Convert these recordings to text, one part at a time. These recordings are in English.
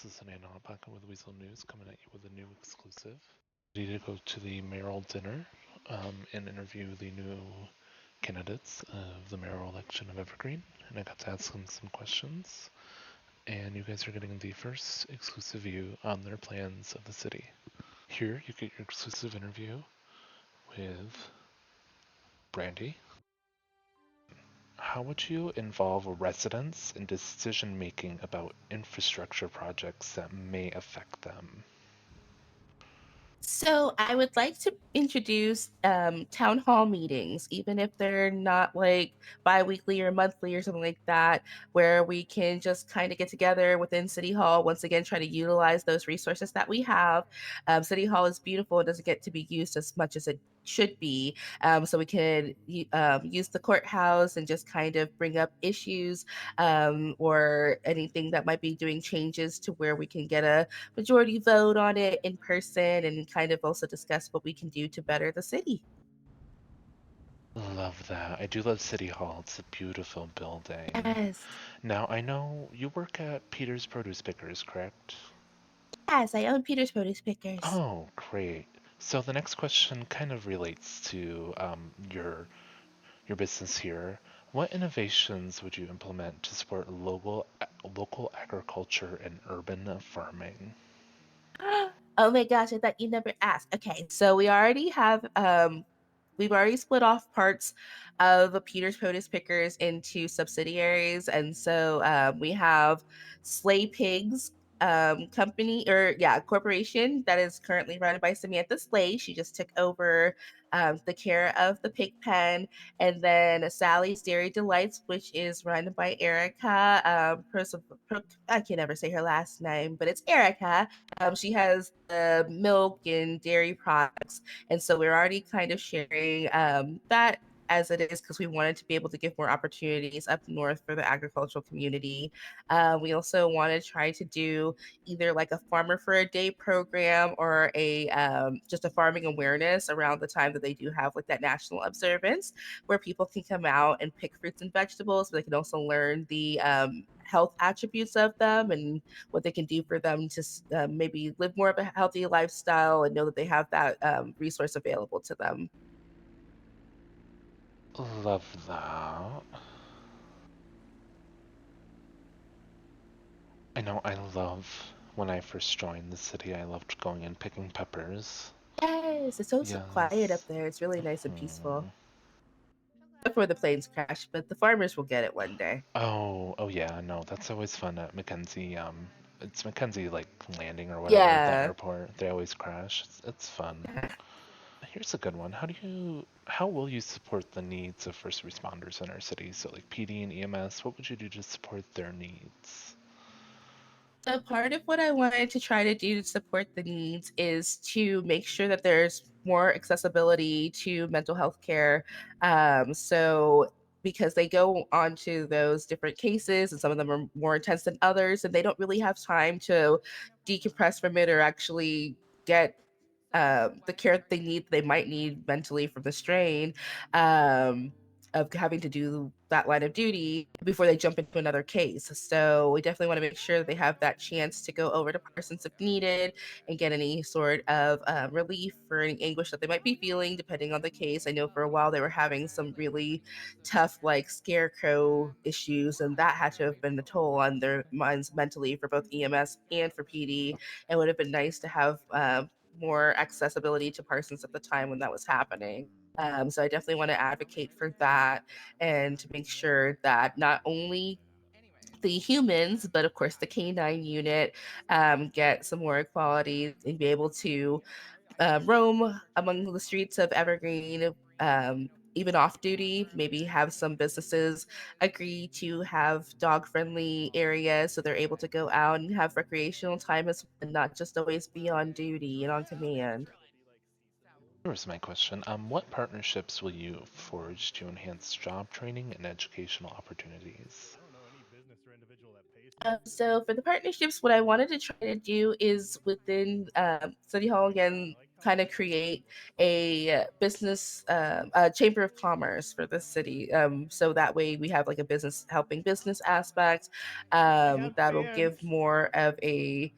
This is Hanan Hot'Pocket with Weasel News coming at you with a new exclusive. Ready to go to the Mayoral Dinner and interview the new candidates of the mayoral election of Evergreen. And I got to ask them some questions. And you guys are getting the first exclusive view on their plans of the city. Here you get your exclusive interview with Brandi. How would you involve residents in decision making about infrastructure projects that may affect them? So I would like to introduce town hall meetings, even if they're not like biweekly or monthly or something like that, where we can just kind of get together within City Hall. Once again, try to utilize those resources that we have. City Hall is beautiful; it doesn't get to be used as much as it should be. So we can use the courthouse and just kind of bring up issues or anything that might be doing changes to where we can get a majority vote on it in person and kind of also discuss what we can do to better the city. Love that. I do love City Hall. It's a beautiful building. Yes. Now, I know you work at Peter's Produce Pickers, correct? Yes, I own Peter's Produce Pickers. Oh, great. So the next question kind of relates to your business here. What innovations would you implement to support local agriculture and urban farming? Oh my gosh, I thought you never asked. Okay, so we've already split off parts of Peter's Produce Pickers into subsidiaries. And so we have Slay Pigs company or yeah, corporation that is currently run by Samantha Slay. She just took over the care of the pig pen. And then Sally's Dairy Delights, which is run by Erica. I can never say her last name, but it's Erica. She has the milk and dairy products. And so we're already kind of sharing that as it is because we wanted to be able to give more opportunities up north for the agricultural community. We also want to try to do either like a farmer for a day program or a just a farming awareness around the time that they do have like that national observance where people can come out and pick fruits and vegetables, but they can also learn the health attributes of them and what they can do for them to maybe live more of a healthy lifestyle and know that they have that resource available to them. Love that. I know I love when I first joined the city, I loved going and picking peppers. Yes, it's so quiet up Yes. there. It's really nice and Hmm. peaceful. Before the planes crash, but the farmers will get it one day. Oh yeah, no, that's always fun at Mackenzie. It's Mackenzie like landing or whatever, the Yeah. airport. They always crash. It's fun. Here's a good one. How will you support the needs of first responders in our city? So like PD and EMS, what would you do to support their needs? So part of what I wanted to try to do to support the needs is to make sure that there's more accessibility to mental health care. So because they go on to those different cases and some of them are more intense than others, and they don't really have time to decompress from it or actually get the care that they need, they might need mentally from the strain um, of having to do that line of duty before they jump into another case. So we definitely want to make sure that they have that chance to go over to Parsons if needed and get any sort of relief for any anguish that they might be feeling, depending on the case. I know for a while they were having some really tough, like scarecrow issues, and that had to have been a toll on their minds mentally for both EMS and for PD. It would have been nice to have more accessibility to Parsons at the time when that was happening. So I definitely want to advocate for that and to make sure that not only the humans, but of course the canine unit get some more equality and be able to roam among the streets of Evergreen, even off duty. Maybe have some businesses agree to have dog friendly areas so they're able to go out and have recreational time as and not just always be on duty and on command. Here's my question. What partnerships will you forge to enhance job training and educational opportunities? So for the partnerships, what I wanted to try to do is within City Hall again. kind of create a business, a chamber of commerce for the city. So that way we have like a business helping business aspect, that'll give more of a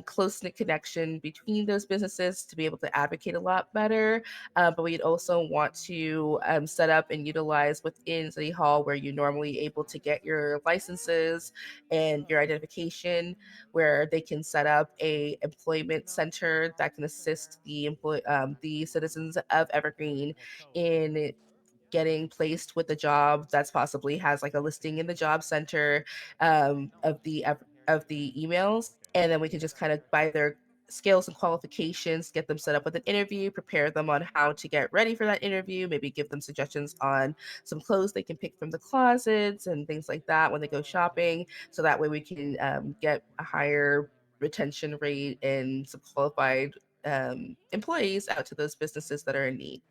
close knit connection between those businesses to be able to advocate a lot better. But we'd also want to set up and utilize within City Hall where you're normally able to get your licenses and your identification, where they can set up a employment center that can assist the citizens of Evergreen in getting placed with a job that's possibly has like a listing in the job center, of the emails, and then we can just kind of by their skills and qualifications get them set up with an interview, prepare them on how to get ready for that interview, maybe give them suggestions on some clothes they can pick from the closets and things like that when they go shopping, so that way we can get a higher retention rate and some qualified employees out to those businesses that are in need.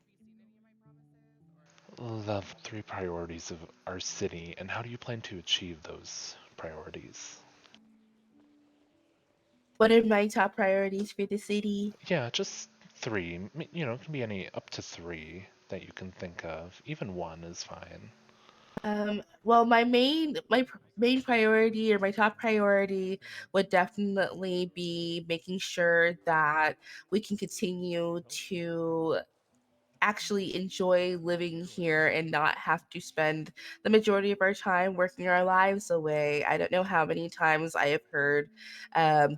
The three priorities of our city, and how do you plan to achieve those priorities? What are my top priorities for the city? Yeah, just three. It can be any up to three that you can think of. Even one is fine. Well, main priority or my top priority would definitely be making sure that we can continue to actually enjoy living here and not have to spend the majority of our time working our lives away. I don't know how many times I have heard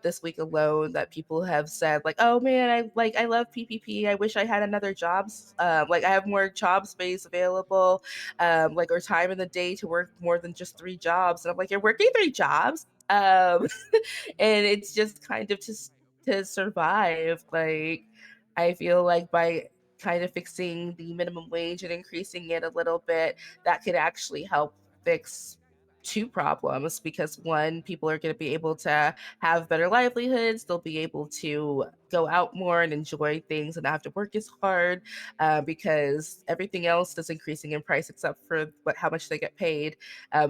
this week alone that people have said like, "Oh man, I love PPP. I wish I had another jobs. Like I have more job space available, like or time in the day to work more than just three jobs." And I'm like, "You're working three jobs?" And it's just kind of just to survive. Like I feel like by kind of fixing the minimum wage and increasing it a little bit, that could actually help fix two problems, because one, people are going to be able to have better livelihoods, they'll be able to go out more and enjoy things and not have to work as hard, because everything else is increasing in price except for how much they get paid.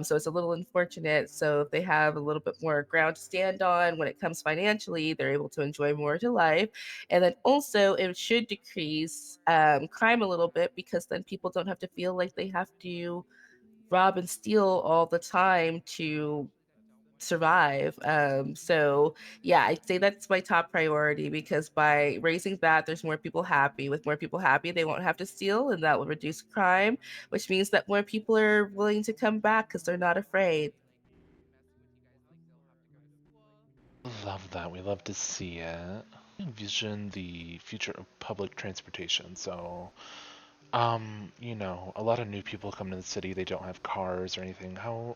So it's a little unfortunate. So if they have a little bit more ground to stand on when it comes financially, they're able to enjoy more to life. And then also, it should decrease crime a little bit, because then people don't have to feel like they have to rob and steal all the time to survive. So yeah, I'd say that's my top priority, because by raising that, there's more people happy. With more people happy, they won't have to steal, and that will reduce crime, which means that more people are willing to come back because they're not afraid. Love that. We love to see it. Envision the future of public transportation. So, a lot of new people come to the city, they don't have cars or anything. How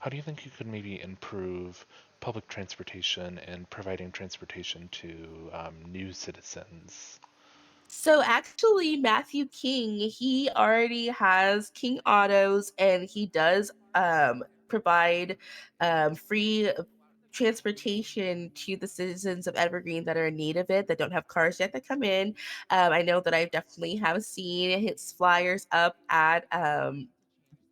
do you think you could maybe improve public transportation and providing transportation to new citizens? So actually, Matthew King, he already has King Autos, and he does provide free transportation to the citizens of Evergreen that are in need of it, that don't have cars yet, that come in. I know that I definitely have seen his flyers up at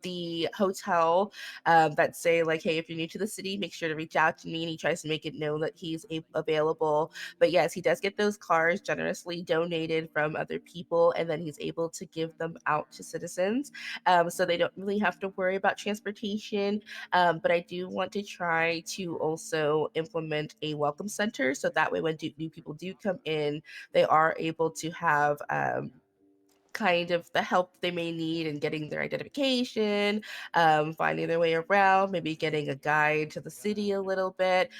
the hotel, that say like, "Hey, if you're new to the city, make sure to reach out to me." And he tries to make it known that he's available. But yes, he does get those cars generously donated from other people, and then he's able to give them out to citizens, so they don't really have to worry about transportation. But I do want to try to also implement a welcome center, so that way when new people do come in, they are able to have kind of the help they may need in getting their identification, finding their way around, maybe getting a guide to the city a little bit,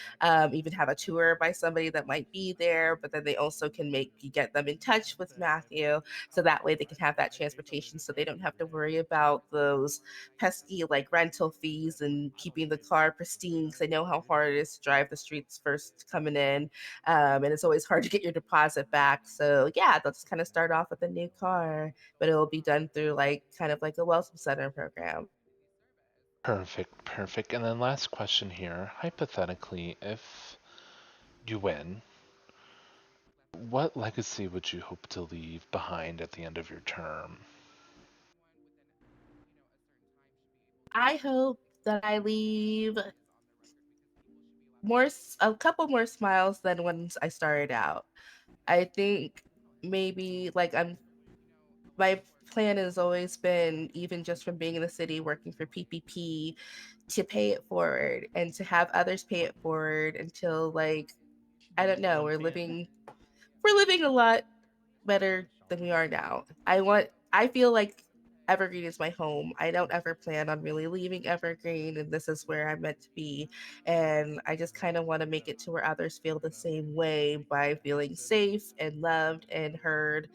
even have a tour by somebody that might be there. But then they also can get them in touch with Matthew, so that way they can have that transportation, so they don't have to worry about those pesky like rental fees and keeping the car pristine. Because I know how hard it is to drive the streets first coming in, and it's always hard to get your deposit back. So yeah, they'll just kind of start off with a new car, but it'll be done through like kind of like a welcome center program. Perfect, perfect. And then last question here. Hypothetically, if you win, what legacy would you hope to leave behind at the end of your term? I hope that I leave a couple more smiles than when I started out. I think maybe like my plan has always been, even just from being in the city working for PPP, to pay it forward and to have others pay it forward until, like, I don't know, we're living a lot better than we are now. I feel like Evergreen is my home. I don't ever plan on really leaving Evergreen, and this is where I'm meant to be. And I just kind of want to make it to where others feel the same way by feeling safe and loved and heard.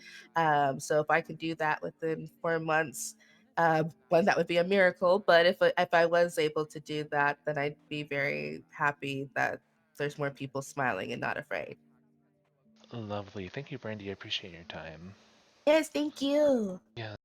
So if I could do that within 4 months, one, that would be a miracle. But if I was able to do that, then I'd be very happy that there's more people smiling and not afraid. Lovely. Thank you, Brandy. I appreciate your time. Yes, thank you. Yeah,